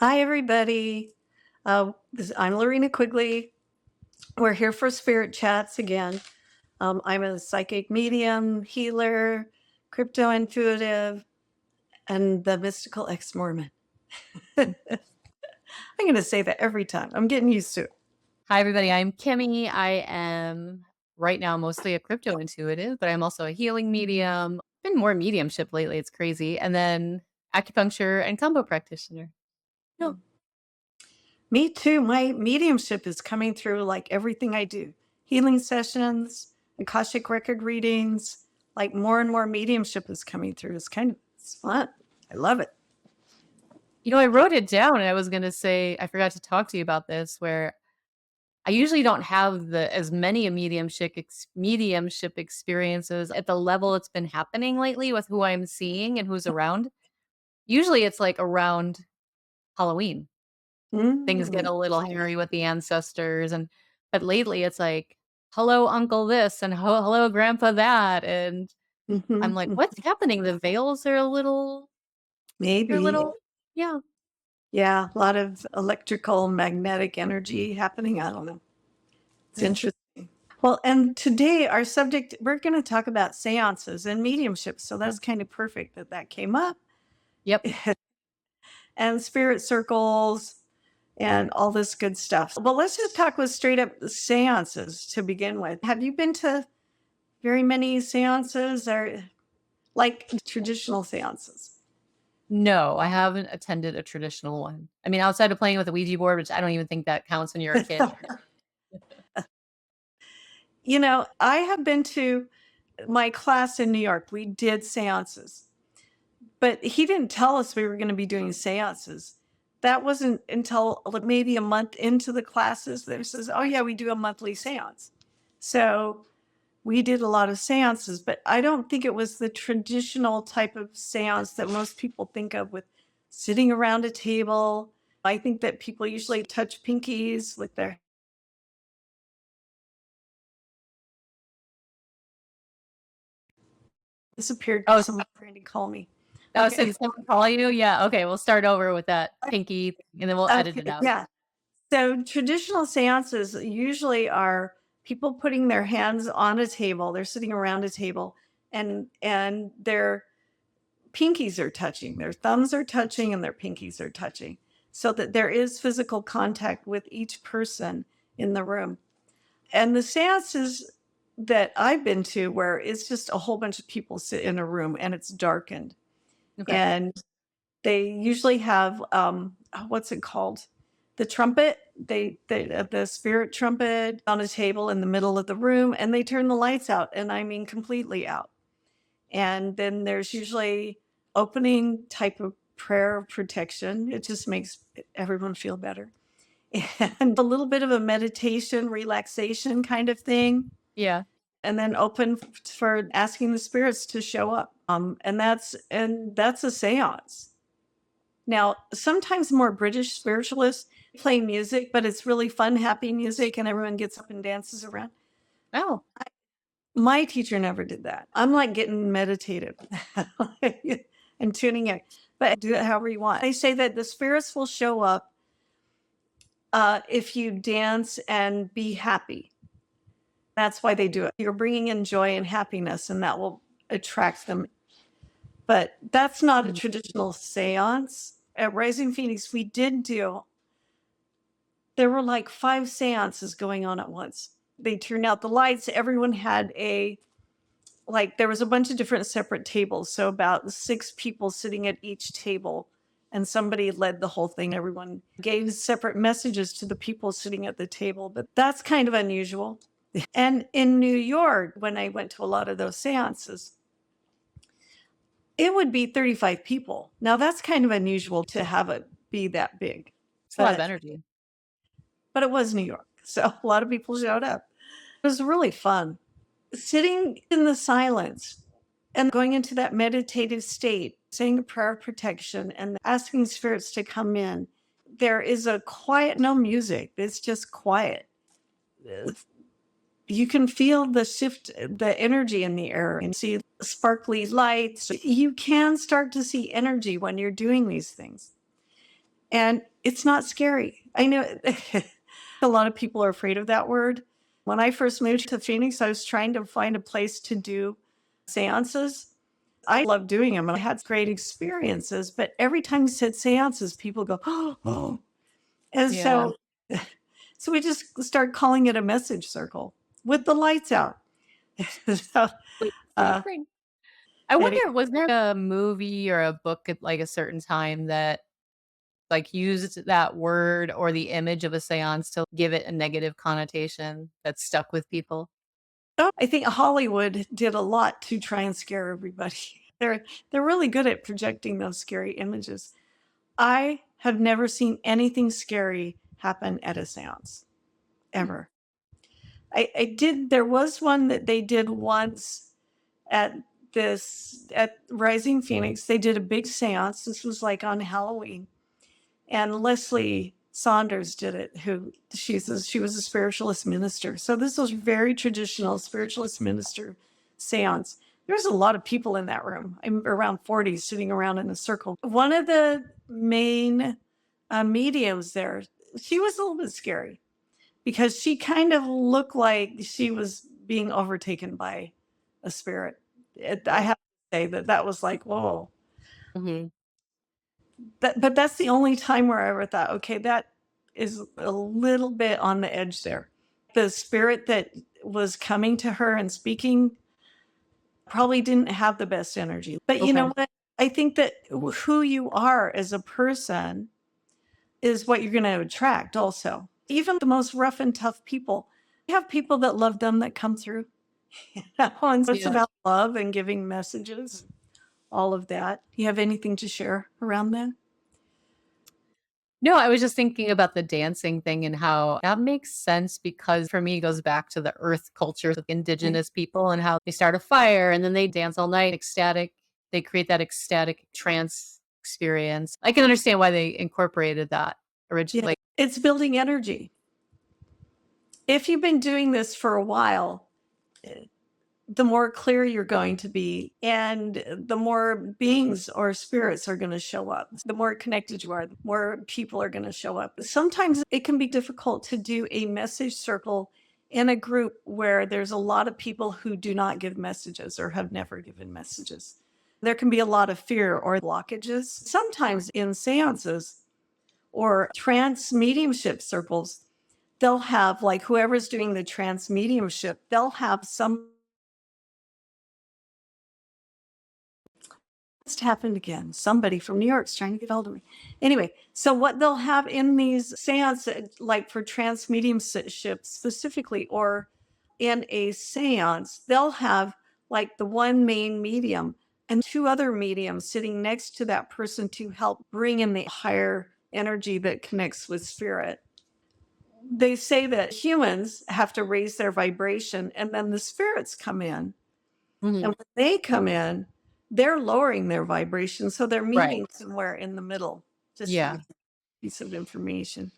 Hi, everybody. I'm Lorina Quigley. We're here for Spirit Chats again. I'm a psychic medium, healer, crypto intuitive, and the mystical ex Mormon. I'm going to say that every time. I'm getting used to it. Hi, everybody. I'm Kimmie. I am right now mostly a crypto intuitive, but I'm also a healing medium. Been more mediumship lately. It's crazy. And then acupuncture and combo practitioner. No. Me too. My mediumship is coming through like everything I do healing sessions, Akashic record readings, like more and more mediumship is coming through. It's fun. I love it. I wrote it down and I was going to say, I forgot to talk to you about this, where I usually don't have as many mediumship experiences at the level it's been happening lately with who I'm seeing and who's around. Usually it's like around Halloween. Things get Mm. a little hairy with the ancestors, but lately it's like, "Hello, uncle this," and hello, grandpa that," and I'm like, Mhm. "What's happening?" The veils are they're a Maybe. little yeah. Yeah, a lot of electrical magnetic energy happening. I don't know. It's Yeah. interesting. Well, and today our subject, we're going to talk about seances and mediumship. So that's kind of perfect that that came up. Yep. And spirit circles and all this good stuff. Well, let's just talk with straight up seances to begin with. Have you been to very many seances or like traditional seances? No, I haven't attended a traditional one. I mean, outside of playing with a Ouija board, which I don't even think that counts when you're a kid. I have been to my class in New York. We did seances, but he didn't tell us we were going to be doing seances. That wasn't until like maybe a month into the classes that he says, "Oh yeah, we do a monthly seance." So we did a lot of seances, but I don't think it was the traditional type of seance that most people think of with sitting around a table. I think that people usually touch pinkies with their disappeared Oh, because someone's trying to call me. so Okay. did someone call you? Yeah, okay, we'll start over with that pinky, and then we'll edit it Okay. out. Yeah. So traditional seances usually are people putting their hands on a table, they're sitting around a table and their pinkies are touching, their thumbs are touching and their pinkies are touching so that there is physical contact with each person in the room. And the seances that I've been to where it's just a whole bunch of people sit in a room and it's darkened Okay. and they usually have what's it called? The trumpet. They the spirit trumpet on a table in the middle of the room, and they turn the lights out, and I mean completely out. And then there's usually opening type of prayer of protection. It just makes everyone feel better, and a little bit of a meditation, relaxation kind of thing, Yeah. and then open for asking the spirits to show up. And that's a séance. Now, sometimes more British spiritualists play music, but it's really fun, happy music, and everyone gets up and dances around. Oh. My teacher never did that. I'm like getting meditative and tuning in, but do it however you want. They say that the spirits will show up if you dance and be happy. That's why they do it. You're bringing in joy and happiness, and that will attract them. But that's not a traditional seance. At Rising Phoenix, we did do there were like 5 seances going on at once. They turned out the lights. Everyone had there was a bunch of different separate tables. So about 6 people sitting at each table, and somebody led the whole thing. Everyone gave separate messages to the people sitting at the table, but that's kind of unusual. And in New York, when I went to a lot of those seances, it would be 35 people. Now that's kind of unusual to have it be that big. It's a lot of But energy. but it was New York. So a lot of people showed up. It was really fun. Sitting in the silence and going into that meditative state, saying a prayer of protection and asking spirits to come in. There is a quiet, no music, it's just quiet. You can feel the shift, the energy in the air, and see sparkly lights. You can start to see energy when you're doing these things. And it's not scary. I know a lot of people are afraid of that word. When I first moved to Phoenix, I was trying to find a place to do seances. I love doing them and I had great experiences, but every time you said seances, people go, oh. And Yeah. so we just start calling it a message circle with the lights out. So, Wait, uh, ring. I any- wonder, was there a movie or a book at like a certain time that like used that word or the image of a seance to give it a negative connotation that stuck with people? oh, I think Hollywood did a lot to try and scare everybody. They're really good at projecting those scary images. I have never seen anything scary happen at a seance Hmm. ever. I did. There was one that they did once at at Rising Phoenix. They did a big seance. This was like on Halloween, and Leslie Saunders did it. She was a spiritualist minister. So this was very traditional spiritualist minister seance. There's a lot of people in that room. I'm around 40 sitting around in a circle. One of the main mediums there, she was a little bit scary because she kind of looked like she was being overtaken by a spirit. I have to say that was like, whoa. Hmm. But that's the only time where I ever thought, okay, that is a little bit on the edge there. The spirit that was coming to her and speaking probably didn't have the best energy. But you Okay. know what? I think that who you are as a person is what you're going to attract also. Even the most rough and tough people, you have people that love them that come through. And so it's Yeah. about love and giving messages, all of that. Do you have anything to share around that? No, I was just thinking about the dancing thing and how that makes sense because for me, it goes back to the earth cultures of indigenous people and how they start a fire and then they dance all night, ecstatic. They create that ecstatic trance experience. I can understand why they incorporated that Yeah, originally. it's building energy. If you've been doing this for a while, the more clear you're going to be, and the more beings or spirits are going to show up. The more connected you are, the more people are going to show up. Sometimes it can be difficult to do a message circle in a group where there's a lot of people who do not give messages or have never given messages. There can be a lot of fear or blockages. Sometimes in seances or trance mediumship circles, they'll have, like, whoever's doing the trance mediumship, they'll have some. Just happened again. Somebody from New York's trying to get hold of me. Anyway, so what they'll have in these seances, like for trance mediumship specifically, or in a seance, they'll have like the one main medium and two other mediums sitting next to that person to help bring in the higher energy that connects with spirit. They say that humans have to raise their vibration and then the spirits come in. Mhm. And when they come in, they're lowering their vibration. So they're Right. meeting somewhere in the middle, just to Yeah. give you a piece of information.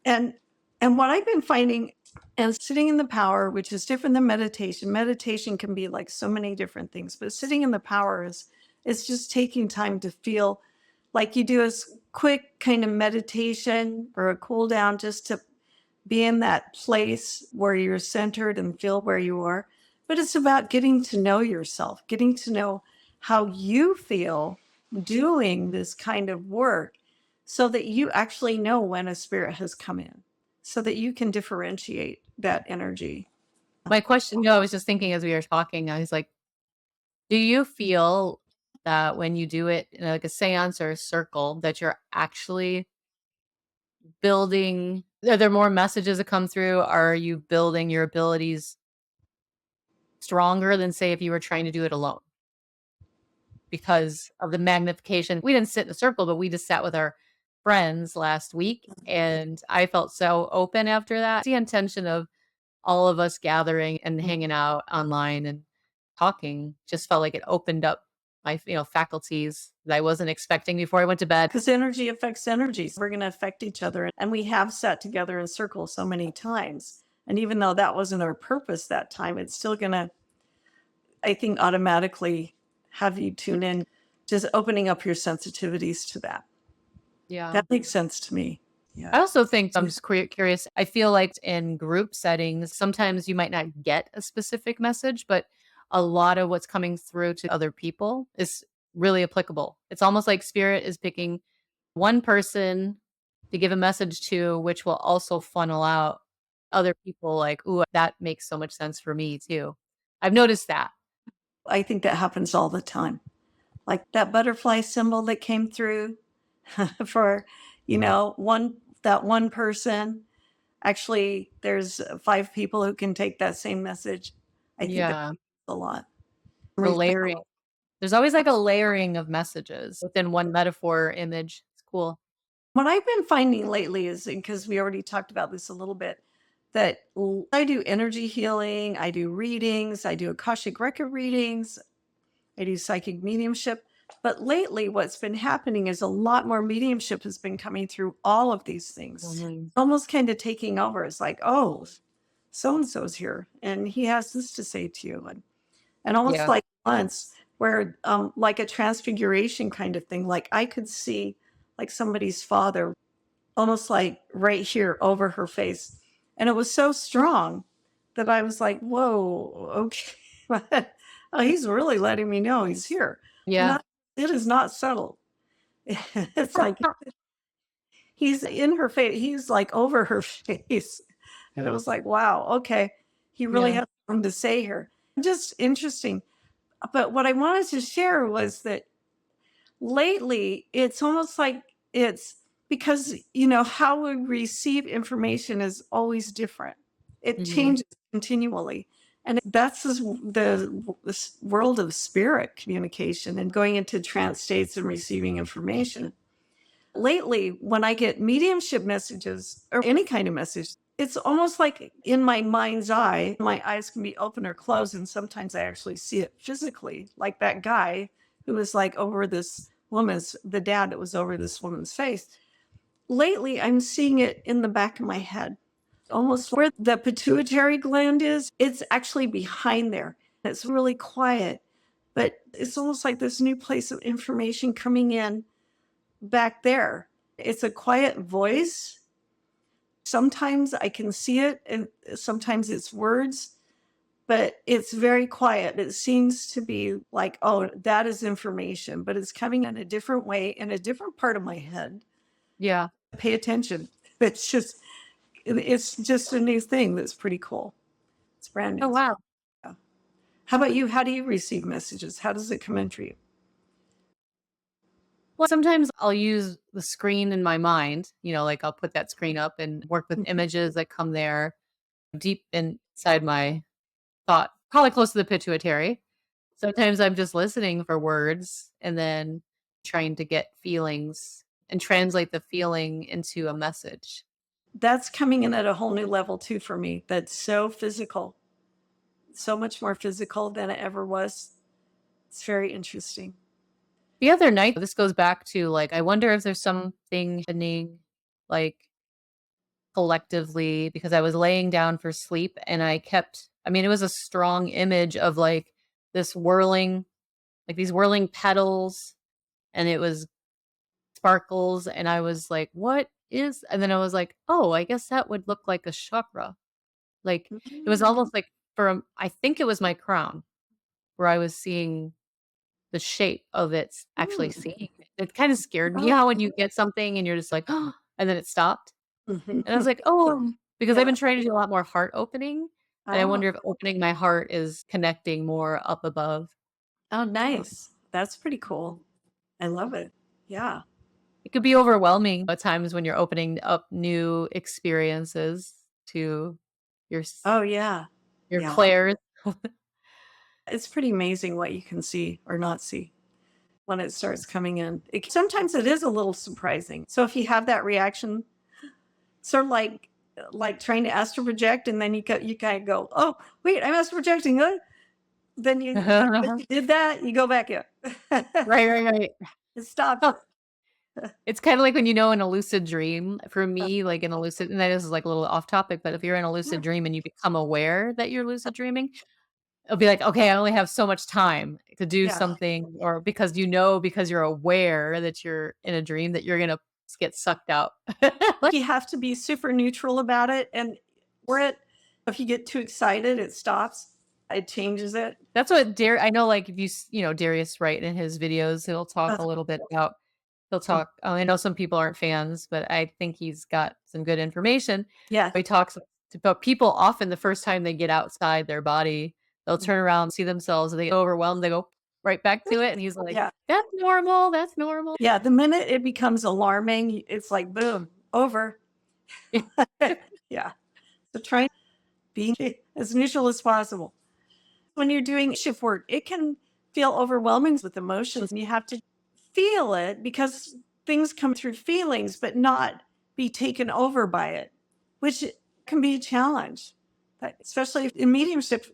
And what I've been finding and sitting in the power, which is different than meditation. Meditation can be like so many different things, but sitting in the power is just taking time to feel like you do a quick kind of meditation or a cool down just to be in that place where you're centered and feel where you are. But it's about getting to know yourself, getting to know how you feel doing this kind of work so that you actually know when a spirit has come in, so that you can differentiate that energy. My question, I was just thinking as we were talking, I was like, do you feel that when you do it in like a seance or a circle, that you're actually building, are there more messages that come through? Are you building your abilities stronger than, say, if you were trying to do it alone? Because of the magnification. We didn't sit in a circle, but we just sat with our friends last week, and I felt so open after that. The intention of all of us gathering and hanging out online and talking just felt like it opened up my, faculties that I wasn't expecting before I went to bed. Because energy affects energy. We're going to affect each other. And we have sat together in circles so many times. And even though that wasn't our purpose that time, it's still going to, I think, automatically have you tune in, just opening up your sensitivities to that. Yeah. That makes sense to me. I Yeah. also think I'm just curious. I feel like in group settings, sometimes you might not get a specific message, but a lot of what's coming through to other people is really applicable. It's almost like spirit is picking one person to give a message to, which will also funnel out other people like, ooh, that makes so much sense for me too. I've noticed that. I think that happens all the time. Like that butterfly symbol that came through for, that one person. Actually, there's 5 people who can take that same message. I think that Yeah. happens a lot. The layering. There's always like a layering of messages within one metaphor or image. It's cool. What I've been finding lately is, because we already talked about this a little bit, that I do energy healing, I do readings, I do Akashic record readings, I do psychic mediumship. But lately, what's been happening is a lot more mediumship has been coming through all of these things, Mhm. almost kind of taking over. It's like, oh, so and so's here, and he has this to say to you, and almost Yeah. like once where like a transfiguration kind of thing. Like I could see like somebody's father almost like right here over her face. And it was so strong that I was like, whoa, okay. Oh, he's really letting me know he's here. Yeah. Not, it is not subtle. It's like he's in her face, he's like over her face. And it was like, wow, okay. He really Yeah. has something to say here. Just interesting. But what I wanted to share was that lately it's almost like it's because how we receive information is always different. It Mhm. changes continually, and that's this world of spirit communication and going into trance states and receiving information. Lately, when I get mediumship messages or any kind of message, it's almost like in my mind's eye, my eyes can be open or closed. And sometimes I actually see it physically, like that guy who was like over the dad that was over this woman's face. Lately, I'm seeing it in the back of my head, almost where the pituitary gland is. It's actually behind there. It's really quiet, but it's almost like this new place of information coming in back there. It's a quiet voice. Sometimes I can see it, and sometimes it's words, but it's very quiet. It seems to be like, oh, that is information, but it's coming in a different way in a different part of my head. Yeah. Pay attention. It's just a new thing that's pretty cool. It's brand Oh, new. wow. Yeah. How about you? How do you receive messages? How does it come in for you? Well, sometimes I'll use the screen in my mind, like I'll put that screen up and work with images that come there deep inside my thought, probably close to the pituitary. Sometimes I'm just listening for words and then trying to get feelings and translate the feeling into a message. That's coming in at a whole new level too for me. That's so physical, so much more physical than it ever was. It's very interesting. The other night, this goes back to like, I wonder if there's something happening like collectively because I was laying down for sleep and it was a strong image of like this whirling, like these whirling petals, and it was sparkles. And I was like, and then I was like, oh, I guess that would look like a chakra. Like it was Mm. almost like I think it was my crown where I was seeing the shape of it actually Mm. seeing it. It kind of scared me Oh. how when you get something and you're just like, oh, and then it stopped. And I was Mhm. like, oh, because I've Yeah. been trying to do a lot more heart opening. And I Oh. wonder if opening my heart is connecting more up above. Oh, nice. That's pretty cool. I love it. Yeah. It could be overwhelming at times when you're opening up new experiences to your Oh, yeah. your Yeah. clairs. It's pretty amazing what you can see or not see when it starts coming in. Sometimes it is a little surprising. So if you have that reaction, sort of like trying to astral project, and then you kind of go, oh wait, I'm astral projecting. Huh? Then if you did that, you go back in. Right, right, right. It stops Oh, it. it's kinda like when in a lucid dream, for me, like in a lucid and that is like a little off topic, but if you're in a lucid dream and you become aware that you're lucid dreaming, it'll be like, "Okay, I only have so much time to do Yeah. something," or because you're aware that you're in a dream that you're gonna get sucked out. You have to be super neutral about it. And if you get too excited, it stops. It changes it. That's what I know, like if Darius Wright in his videos, he'll talk a little bit about, I know some people aren't fans, but I think he's got some good information. Yeah. He talks about people often the first time they get outside their body, they'll turn around, see themselves, and they get overwhelmed, they go right back to it. And he's like, Yeah. that's normal. That's normal. Yeah. The minute it becomes alarming, it's like, boom, over. Yeah. So try to be as neutral as possible. When you're doing shift work, it can feel overwhelming with emotions, and you have to feel it because things come through feelings, but not be taken over by it, which can be a challenge. But especially in mediumship,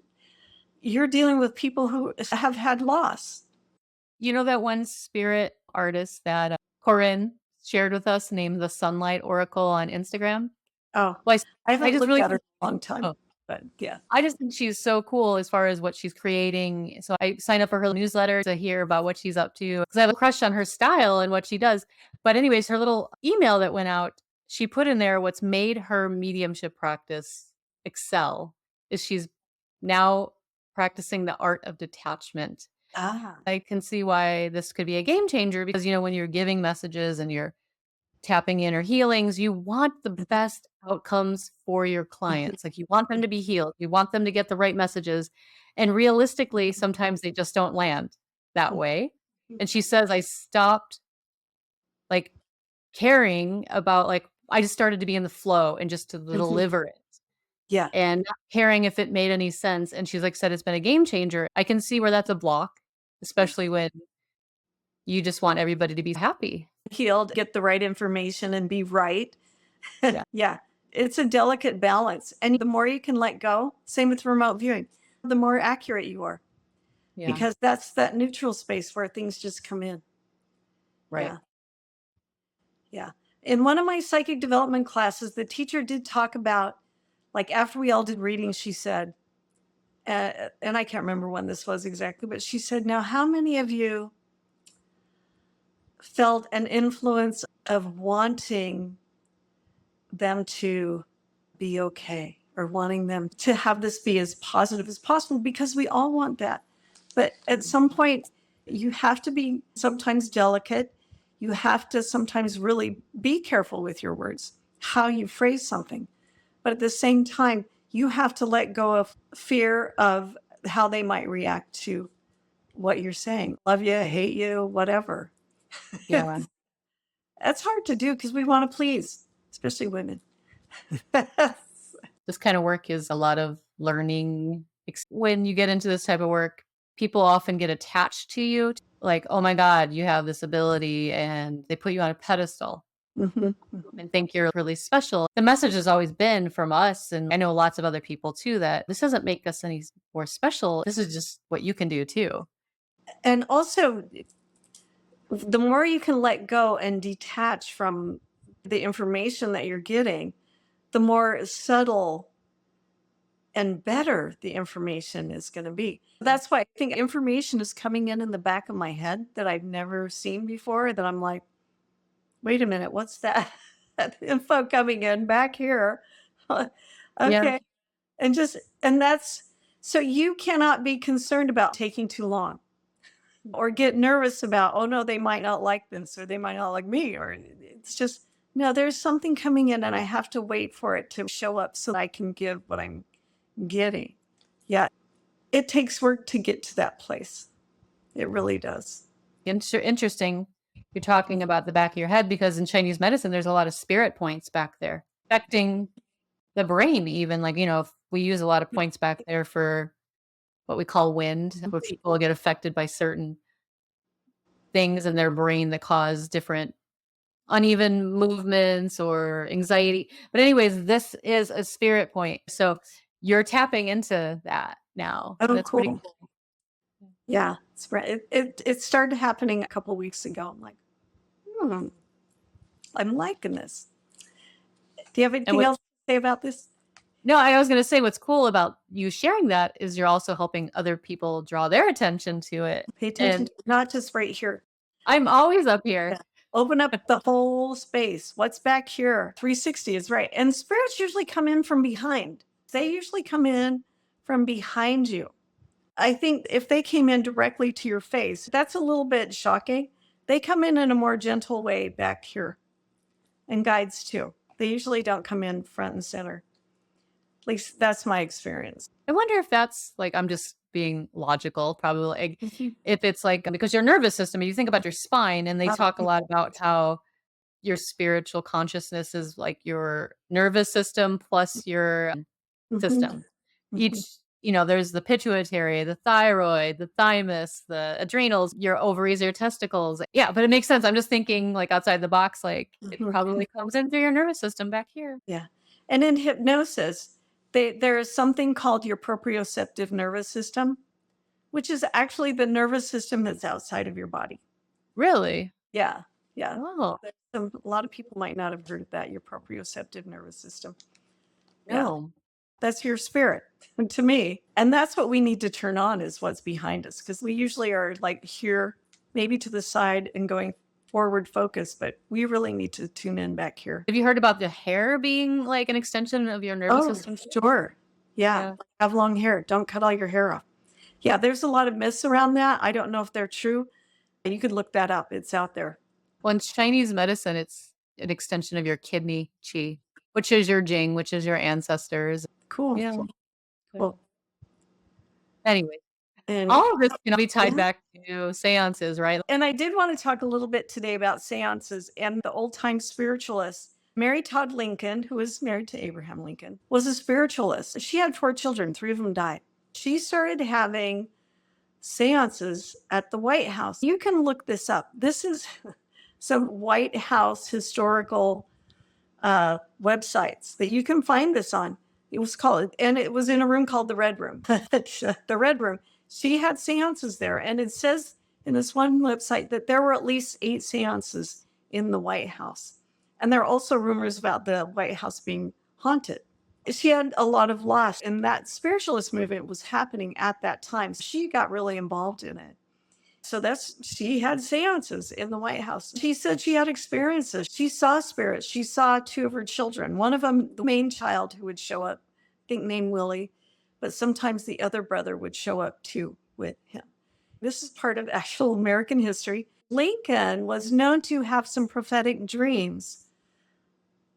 you're dealing with people who have had loss. You know that one spirit artist that Corinne shared with us named the Sunlight Oracle on Instagram? Oh, Well, I haven't just looked really at her in a long time, oh, but yeah. I just think she's so cool as far as what she's creating. So I signed up for her newsletter to hear about what she's up to because I have a crush on her style and what she does. But anyways, her little email that went out, she put in there what's made her mediumship practice excel is she's now practicing the art of detachment. Ah, I can see why this could be a game changer because, when you're giving messages and you're tapping in or healings, you want the best outcomes for your clients. Like you want them to be healed. You want them to get the right messages. And realistically, sometimes they just don't land that way. And she says, I stopped like caring about I just started to be in the flow and just to deliver it yeah. and not caring if it made any sense. And she's said, it's been a game changer. I can see where that's a block, especially when you just want everybody to be happy. Healed, get the right information and be right. Yeah. Yeah. It's a delicate balance. And the more you can let go, same with remote viewing, the more accurate you are. Yeah. Because that's that neutral space where things just come in. Right. Yeah. Yeah. In one of my psychic development classes, the teacher did talk about, after we all did readings, she said, and I can't remember when this was exactly, but she said, now, how many of you felt an influence of wanting them to be okay or wanting them to have this be as positive as possible? Because we all want that. But at some point, you have to be sometimes delicate. You have to sometimes really be careful with your words, how you phrase something. But at the same time, you have to let go of fear of how they might react to what you're saying. Love you, hate you, whatever. Yeah. That's hard to do because we want to please, especially women. This kind of work is a lot of learning. When you get into this type of work, people often get attached to you, like, oh my God, you have this ability, and they put you on a pedestal and think you're really special. The message has always been from us, and I know lots of other people too, that this doesn't make us any more special. This is just what you can do too. And also, the more you can let go and detach from the information that you're getting, the more subtle and better the information is going to be. That's why I think information is coming in the back of my head that I've never seen before, that I'm like, wait a minute, what's that? Info coming in back here. Okay. Yeah. And that's, so you cannot be concerned about taking too long or get nervous about, oh no, they might not like this or they might not like me, or it's just, no, there's something coming in and I have to wait for it to show up so I can give what I'm getting. Yeah. It takes work to get to that place. It really does. Interesting. You're talking about the back of your head because in Chinese medicine, there's a lot of spirit points back there affecting the brain, even if we use a lot of points back there for what we call wind, where people get affected by certain things in their brain that cause different uneven movements or anxiety. But anyways, this is a spirit point. So you're tapping into that now. Oh, That's pretty cool. cool. Yeah, it's right. It started happening a couple weeks ago. I'm like, I'm liking this. Do you have anything else to say about this? No, I was going to say what's cool about you sharing that is you're also helping other people draw their attention to it. Pay attention, not just right here. I'm always up here. Open up the whole space. What's back here? 360 is right. And spirits usually come in from behind. They usually come in from behind you. I think if they came in directly to your face, that's a little bit shocking. They come in a more gentle way back here, and guides too. They usually don't come in front and center. At least that's my experience. I wonder if that's like, I'm just being logical, probably like, Mhm. if it's like because your nervous system, you think about your spine, and they talk a lot about how your spiritual consciousness is like your nervous system plus your Mhm. system. Each, Mhm. there's the pituitary, the thyroid, the thymus, the adrenals, your ovaries, your testicles. Yeah, but it makes sense. I'm just thinking like outside the box, like it Mhm. probably comes in through your nervous system back here. Yeah. And in hypnosis, there is something called your proprioceptive nervous system, which is actually the nervous system that's outside of your body. Really? Yeah. Yeah. Oh, A lot of people might not have heard of that, your proprioceptive nervous system. Yeah. no. That's your spirit to me. And that's what we need to turn on is what's behind us. Because we usually are like here, maybe to the side and going forward focus, but we really need to tune in back here. Have you heard about the hair being like an extension of your nervous Oh, system too? sure. Yeah. Yeah. Have long hair. Don't cut all your hair off. Yeah, there's a lot of myths around that. I don't know if they're true. You could look that up. It's out there. Well, in Chinese medicine, it's an extension of your kidney qi, which is your jing, which is your ancestors. Cool. Yeah. Cool. Anyway, And all of this can be tied yeah. back to seances, right? And I did want to talk a little bit today about seances and the old time spiritualists. Mary Todd Lincoln, who was married to Abraham Lincoln, was a spiritualist. She had 4 children, 3 of them died. She started having seances at the White House. You can look this up. This is some White House historical websites that you can find this on. It was called, and it was in a room called the Red Room. The Red Room. She had seances there. And it says in this one website that there were at least 8 seances in the White House. And there are also rumors about the White House being haunted. She had a lot of loss, and that spiritualist movement was happening at that time. She got really involved in it. So she had seances in the White House. She said she had experiences. She saw spirits. She saw 2 of her children. One of them, the main child who would show up, I think named Willie, but sometimes the other brother would show up too with him. This is part of actual American history. Lincoln was known to have some prophetic dreams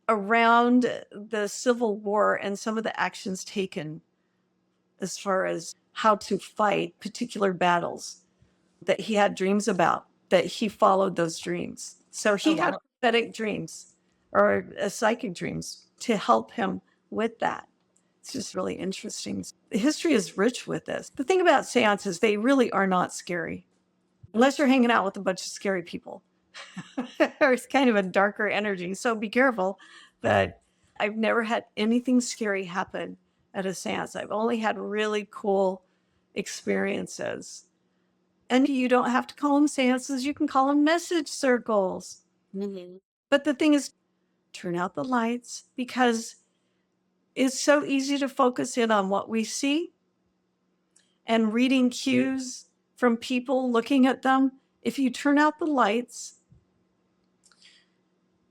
around the Civil War and some of the actions taken as far as how to fight particular battles that he had dreams about, that he followed those dreams. So Oh, he had wow. prophetic dreams or psychic dreams to help him with that. It's just really interesting. History is rich with this. The thing about seances, they really are not scary, unless you're hanging out with a bunch of scary people. Or it's kind of a darker energy. So be careful. But I've never had anything scary happen at a seance. I've only had really cool experiences. And you don't have to call them seances, you can call them message circles. Mhm. But the thing is, turn out the lights because it's so easy to focus in on what we see and reading cues from people, looking at them. If you turn out the lights,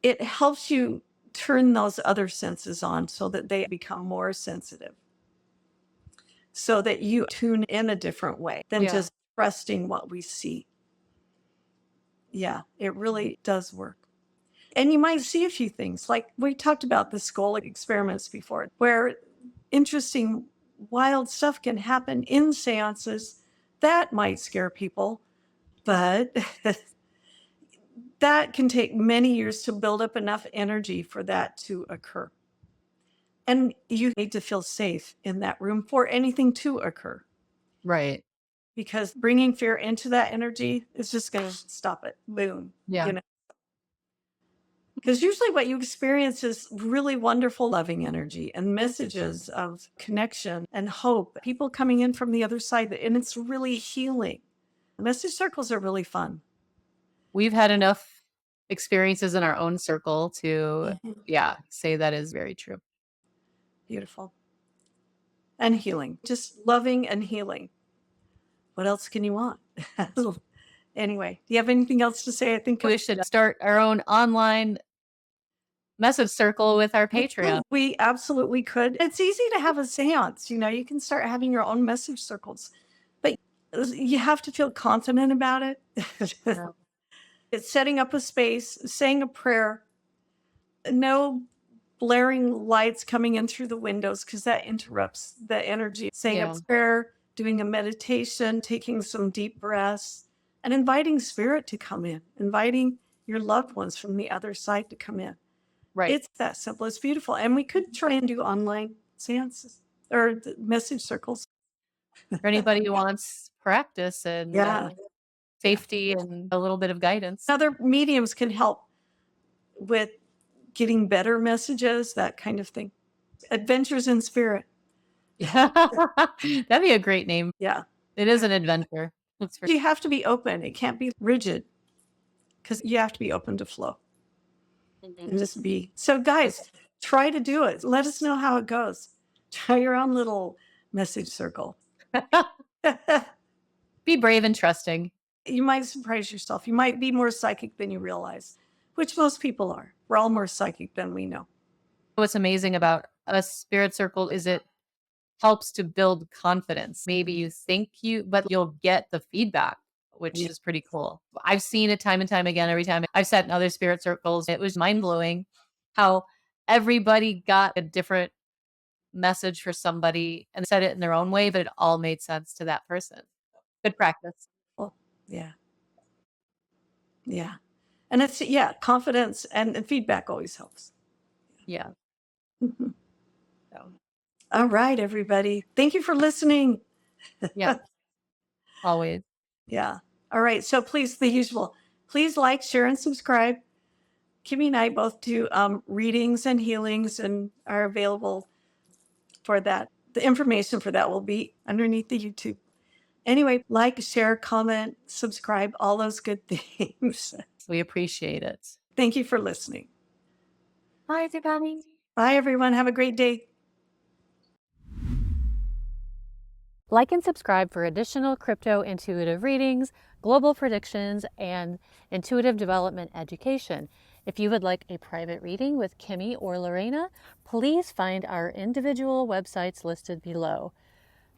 it helps you turn those other senses on so that they become more sensitive, so that you tune in a different way than Yeah. just trusting what we see. Yeah, it really does work. And you might see a few things like we talked about the skull experiments before, where interesting, wild stuff can happen in seances that might scare people, but that can take many years to build up enough energy for that to occur. And you need to feel safe in that room for anything to occur, Right. because bringing fear into that energy is just going to stop it. Boom. Yeah. Because usually what you experience is really wonderful, loving energy and messages of connection and hope. People coming in from the other side, and it's really healing. Message circles are really fun. We've had enough experiences in our own circle to, Mhm. yeah, say that is very true. Beautiful. And healing, just loving and healing. What else can you want? Anyway, do you have anything else to say? I think We should start our own online message circle with our Patreon. we absolutely could. It's easy to have a seance. You can start having your own message circles, but you have to feel confident about it. Yeah. It's setting up a space, saying a prayer, no blaring lights coming in through the windows because that interrupts the energy. Saying Yeah. a prayer, doing a meditation, taking some deep breaths, and inviting spirit to come in, inviting your loved ones from the other side to come in. Right. It's that simple. It's beautiful. And we could try and do online seances or the message circles. For anybody who wants practice and Yeah. safety and a little bit of guidance. Other mediums can help with getting better messages, that kind of thing. Adventures in Spirit. That'd be a great name. Yeah. It is an adventure. That's for You have to be open. It can't be rigid because you have to be open to flow and just be. So, guys, try to do it. Let us know how it goes. Try your own little message circle. Be brave and trusting. You might surprise yourself. You might be more psychic than you realize, which most people are. We're all more psychic than we know. What's amazing about a spirit circle is it helps to build confidence. Maybe you think but you'll get the feedback, which is pretty cool. I've seen it time and time again. Every time I've sat in other spirit circles, it was mind blowing how everybody got a different message for somebody and said it in their own way, but it all made sense to that person. Good practice. Well, yeah. Yeah. And it's, confidence and feedback always helps. Yeah. Mhm. So, All right, everybody. Thank you for listening. yeah. Always. Yeah. All right. So please, the usual, please like, share, and subscribe. Kimmie and I both do readings and healings and are available for that. The information for that will be underneath the YouTube. Anyway, like, share, comment, subscribe, all those good things. We appreciate it. Thank you for listening. Bye, everybody. Bye, everyone. Have a great day. Like and subscribe for additional crypto intuitive readings, global predictions, and intuitive development education. If you would like a private reading with Kimmie or Lorina, please find our individual websites listed below.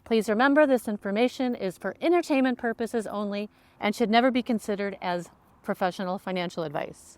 Please remember this information is for entertainment purposes only and should never be considered as professional financial advice.